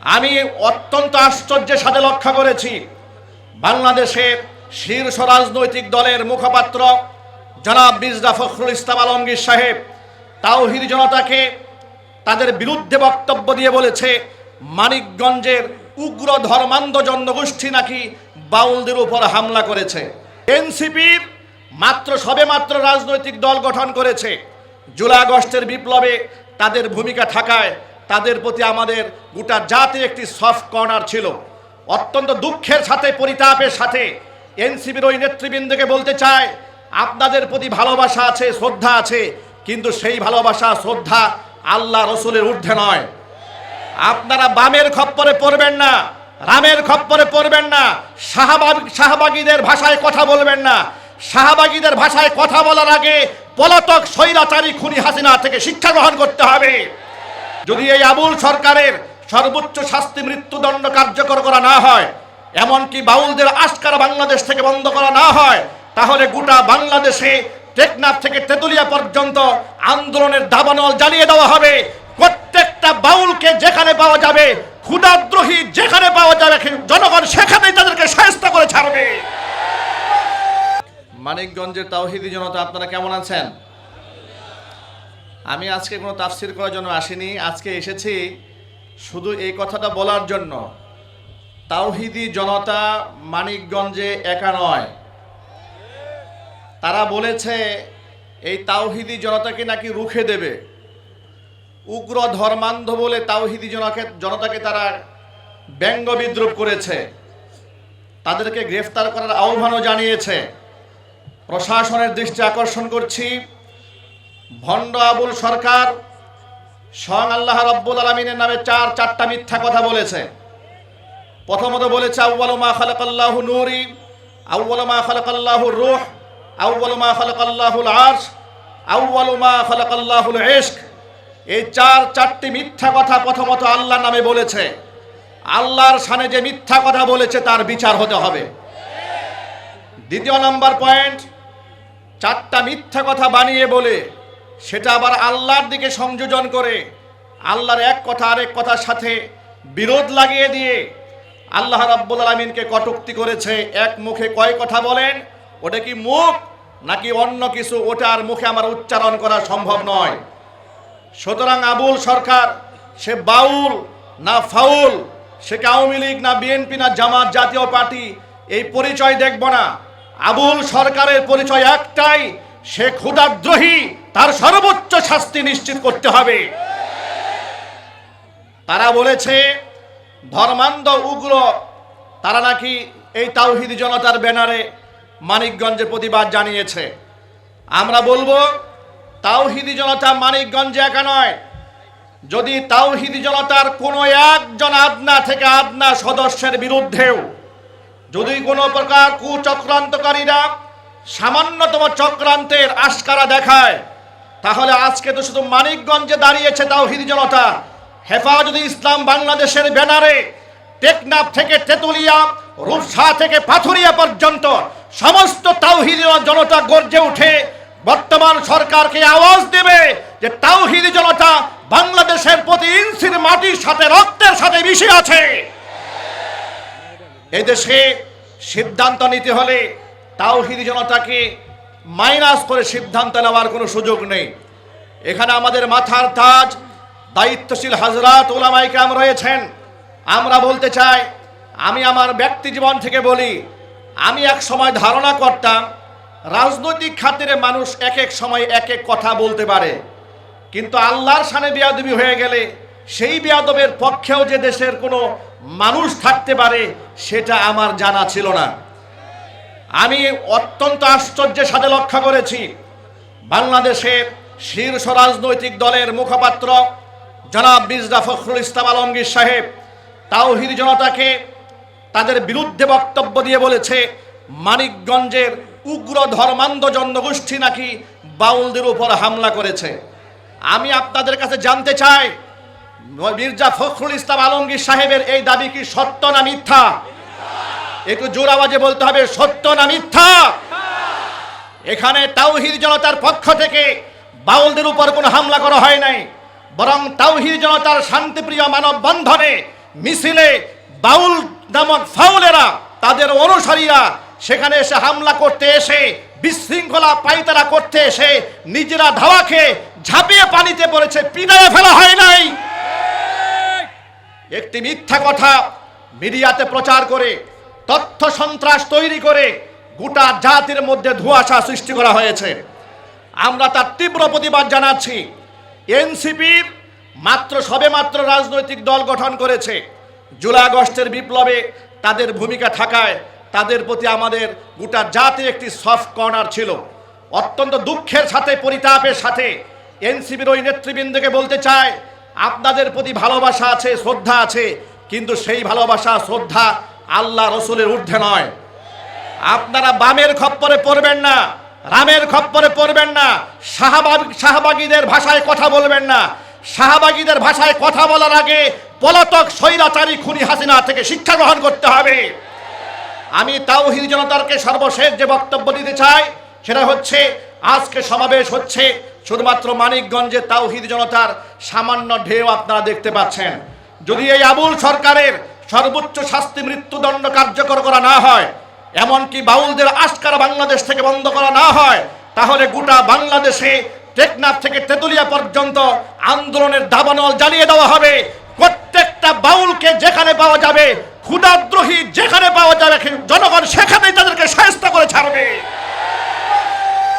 আমি অত্যন্ত আশ্চর্যের সাথে লক্ষ্য করেছি, বাংলাদেশের শীর্ষ রাজনৈতিক দলের মুখপাত্র জনাব মির্জা ফখরুল ইসলাম আলমগীর সাহেব তাওহীদি জনতাকে তাদের বিরুদ্ধে বক্তব্য দিয়ে বলেছে মানিকগঞ্জের উগ্র ধর্মান্ধ জনগোষ্ঠী নাকি বাউলদের উপর হামলা করেছে। এনসিপির সবেমাত্র রাজনৈতিক দল গঠন করেছে। জুলাই আগস্টের বিপ্লবে তাদের ভূমিকা থাকায় তাদের প্রতি আমাদের গোটা জাতির একটি সফট কর্নার ছিল। অত্যন্ত দুঃখের সাথে, পরিতাপের সাথে এনসিপির ওই নেতৃবৃন্দকে বলতে চায়, আপনাদের প্রতি ভালোবাসা আছে, শ্রদ্ধা আছে, কিন্তু সেই ভালোবাসা শ্রদ্ধা আল্লাহ রসুলের ঊর্ধ্বে নয়। আপনারা বামের খপ্পরে পড়বেন না, রামের খপ্পরে পড়বেন না, শাহবাগীদের ভাষায় কথা বলবেন না। শাহবাগীদের ভাষায় কথা বলার আগে পলাতক স্বৈরাচারী খুনি হাসিনা থেকে শিক্ষা গ্রহণ করতে হবে। যদি এই আবুল সরকারের সর্বোচ্চ শাস্তি মৃত্যুদণ্ড কার্যকর করা না হয়, এমনকি বাউলদের আশকারা বাংলাদেশ থেকে বন্ধ করা না হয়, তাহলে গোটা বাংলাদেশে টেকনাফ থেকে তেতুলিয়া পর্যন্ত আন্দোলনের দাবানল জ্বালিয়ে দেওয়া হবে। প্রত্যেকটা বাউলকে যেখানে পাওয়া যাবে, ক্ষুধাদ্রোহী যেখানে পাওয়া যাবে, জনগণ সেখানেই তাদেরকে শায়েস্তা করে ছাড়বে। মানিকগঞ্জের তাওহীদি জনতা, আপনারা কেমন আছেন? আমি আজকে কোনো তাফসির করার জন্য আসিনি। আজকে এসেছি শুধু এই কথাটা বলার জন্য, তাওহীদি জনতা মানিকগঞ্জে একা নয়। তারা বলেছে এই তাওহীদি জনতাকে নাকি রুখে দেবে। উগ্র ধর্মান্ধ বলে তাওহীদি জনতাকে তারা ব্যঙ্গ বিদ্রুপ করেছে, তাদেরকে গ্রেফতার করার আহ্বানও জানিয়েছে। প্রশাসনের দৃষ্টি আকর্ষণ করছি, ভণ্ড আবুল সরকার স্বয়ং আল্লাহ রাব্বুল আলামিনের নামে চারটা মিথ্যা কথা বলেছে। প্রথমত বলেছে আউয়ালু মা খালাকাল্লাহু নূরি, আউয়ালু মা খালাকাল্লাহু রূহ, আউয়ালু মা খালাকাল্লাহুল আরশ, আউয়ালু মা খালাকাল্লাহুল ইশক। এই চারটি মিথ্যা কথা প্রথমত আল্লাহর নামে বলেছে। আল্লাহর শানে যে মিথ্যা কথা বলেছে তার বিচার হতে হবে। দ্বিতীয় নাম্বার পয়েন্ট, চারটা মিথ্যা কথা বানিয়ে বলে সেটা আবার আল্লাহর দিকে সংযোজন করে আল্লাহর এক কথা আরেক কথার সাথে বিরোধ লাগিয়ে দিয়ে আল্লাহ রাব্বুল আলামিনকে কটূক্তি করেছে। এক মুখে কয় কথা বলেন, ওটা কি মুখ নাকি অন্য কিছু, ওটা আর মুখে আমার উচ্চারণ করা সম্ভব নয়। সুতরাং আবুল সরকার সে বাউল না ফাউল, সে আওয়ামী লীগ না বিএনপি না জামাত জাতীয় পার্টি, এই পরিচয় দেখব না। আবুল সরকারের পরিচয় একটাই, সে ক্ষুধাদ্রোহী, তার সর্বোচ্চ শাস্তি নিশ্চিত করতে হবে। তারা বলেছে ধর্মান্ধ উগ্র, তারা নাকি এই তাওহীদি জনতার ব্যানারে মানিকগঞ্জে প্রতিবাদ জানিয়েছে। আমরা বলবো তাওহীদি জনতা মানিকগঞ্জে একা নয়। যদি তাওহীদি জনতার কোনো একজন আদনা থেকে আদনা সদস্যের বিরুদ্ধেও যদি কোনো প্রকার কুচক্রান্তকারীরা সামান্যতম চক্রান্তের আশকারা দেখায়, তাহলে আজকে তো শুধু মানিকগঞ্জে দাঁড়িয়েছে তাওহীদি জনতা, হেফাজতে ইসলাম বাংলাদেশের ব্যানারে টেকনাফ থেকে তেতুলিয়া, রূপসা থেকে পাথুরিয়া পর্যন্ত সমস্ত তাওহীদি জনতা গর্জে উঠে বর্তমান সরকারকে আওয়াজ দেবে যে তাওহীদি জনতা বাংলাদেশের প্রতি ইঞ্চির মাটির সাথে রক্তের সাথে মিশে আছে। এই দেশে সিদ্ধান্ত নিতে হলে তাওহীদি জনতাকে মাইনাস করে সিদ্ধান্ত নেওয়ার কোনো সুযোগ নেই। এখানে আমাদের মাথার তাজ দায়িত্বশীল হাজরাত উলামায়ে কেরাম রয়েছেন। আমরা বলতে চাই, আমি আমার ব্যক্তি জীবন থেকে বলি, আমি এক সময় ধারণা করতাম রাজনৈতিক খাতিরে মানুষ এক এক সময় এক এক কথা বলতে পারে, কিন্তু আল্লাহর শানে বেয়াদবি হয়ে গেলে সেই বেয়াদবের পক্ষেও যে দেশের কোনো মানুষ থাকতে পারে সেটা আমার জানা ছিল না। আমি অত্যন্ত আশ্চর্যের সাথে লক্ষ্য করেছি, বাংলাদেশের শীর্ষ রাজনৈতিক দলের মুখপাত্র জনাব মির্জা ফখরুল ইসলাম আলমগীর সাহেব তাওহীদি জনতাকে তাদের বিরুদ্ধে বক্তব্য দিয়ে বলেছে মানিকগঞ্জের উগ্র ধর্মান্ধ জনগোষ্ঠী নাকি বাউলদের উপর হামলা করেছে। আমি আপনাদের কাছে জানতে চাই, মির্জা ফখরুল ইসলাম আলমগীর সাহেবের এই দাবি কি সত্য না মিথ্যা? একটু জোর আওয়াজে বলতে হবে, সত্য না মিথ্যা? এখানে তাওহীদি জনতার পক্ষ থেকে বাউলদের উপর কোনো হামলা করা হয় নাই, বরং তাওহীদি জনতার শান্তিপ্রিয় মানববন্ধনে মিছিলে বাউল নামক ফাউলেরা তাদের অনুসারীরা সেখানে এসে হামলা করতে এসে বিশৃঙ্খলা পায়তারা করতে এসে নিজেরা ধাওয়া খেয়ে ঝাঁপিয়ে পানিতে পড়েছে, পিটায়ে ফেলা হয় নাই। একটি মিথ্যা কথা মিডিয়াতে প্রচার করে তথ্য সন্ত্রাস তৈরি করে গোটা জাতির মধ্যে ধোঁয়াশা সৃষ্টি করা হয়েছে। আমরা তার তীব্র প্রতিবাদ জানাচ্ছি। এনসিপির সবেমাত্র রাজনৈতিক দল গঠন করেছে। জুলাই আগস্টের বিপ্লবে তাদের ভূমিকা থাকায় তাদের প্রতি আমাদের গোটা জাতির একটি সফট কর্নার ছিল। অত্যন্ত দুঃখের সাথে পরিতাপের সাথে এনসিপির ওই নেতৃবৃন্দকে বলতে চায়, আপনাদের প্রতি ভালোবাসা আছে, শ্রদ্ধা আছে, কিন্তু সেই ভালোবাসা শ্রদ্ধা আল্লাহ রসুলের ঊর্ধ্বে নয়। আপনারা বামের খপ্পরে পড়বেন না, রামের খপ্পরে পড়বেন না, শাহবাগীদের ভাষায় কথা বলবেন না। শাহবাগীদের ভাষায় কথা বলার আগে পলাতক স্বৈরাচারী খুনি হাসিনা থেকে শিক্ষা গ্রহণ করতে হবে। আমি তাওহীদি জনতাকে সর্বশেষ যে বক্তব্য দিতে চাই সেটা হচ্ছে, আজকে সমাবেশ হচ্ছে শুধুমাত্র মানিকগঞ্জে তাওহীদি জনতার সামান্য ঢেউ আপনারা দেখতে পাচ্ছেন। যদি এই আবুল সরকারের সর্বোচ্চ শাস্তি মৃত্যুদণ্ড কার্যকর করা না হয়, এমনকি বাউলদের আশকারা বাংলাদেশ থেকে বন্ধ করা না হয়, তাহলে গোটা বাংলাদেশে টেকনাফ থেকে তেতুলিয়া পর্যন্ত আন্দোলনের দাবানল জ্বালিয়ে দেওয়া হবে। প্রত্যেকটা বাউলকে যেখানে পাওয়া যাবে, ক্ষুধাদ্রোহী যেখানে পাওয়া যাবে, জনগণ সেখানেই তাদেরকে শায়েস্তা করে ছাড়বে।